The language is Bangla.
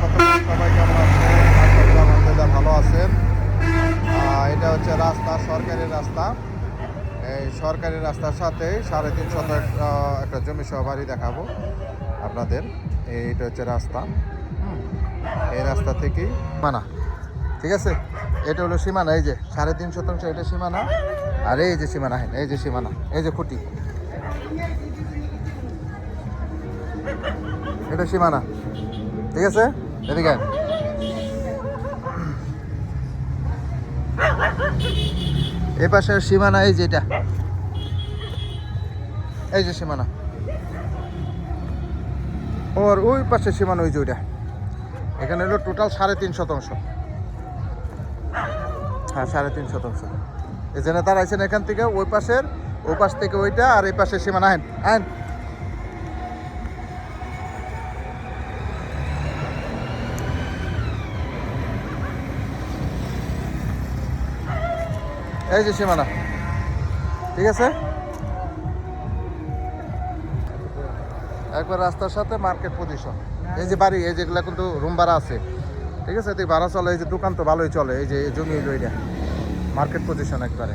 প্রথমে সবাই কেমন আছেন? আশা করি আলহামদুলিল্লাহ ভালো আছেন। এটা হচ্ছে রাস্তা, সরকারি রাস্তা। এই সরকারি রাস্তার সাথে 3.5 শতক একটা জমি সহ বাড়ি দেখাবো আপনাদের। এইটা হচ্ছে রাস্তা। এই রাস্তা থেকেই সীমানা, ঠিক আছে? এটা হলো সীমানা, এই যে 3.5 শতাংশ এটা সীমানা। আর এই যে সীমানা, এই যে সীমানা, এই যে খুঁটি, এটা সীমানা, ঠিক আছে? এদিকে এ পাশে সীমানা, এই যে এটা, এই যে সীমানা। ওর ওই পাশে সীমানা, ওই যে ওইটা। এখানে হলো টোটাল 3.5 শতাংশ। হ্যাঁ, 3.5 শতাংশ। এই জন্য তারা আইছেন এখান থেকে, ওই পাশের, ওই পাশ থেকে ওইটা, আর এই পাশের সীমানা। আইন আইন, এই যে সীমানা, ঠিক আছে? একবার রাস্তার সাথে মার্কেট পজিশন। এই যে বাড়ি, এই যেগুলো কিন্তু রুম ভাড়া আছে, ঠিক আছে? ভাড়া চলে, এই যে দোকান তো ভালোই চলে। এই যে জমি হইলো এটা, মার্কেট পজিশন একবারে।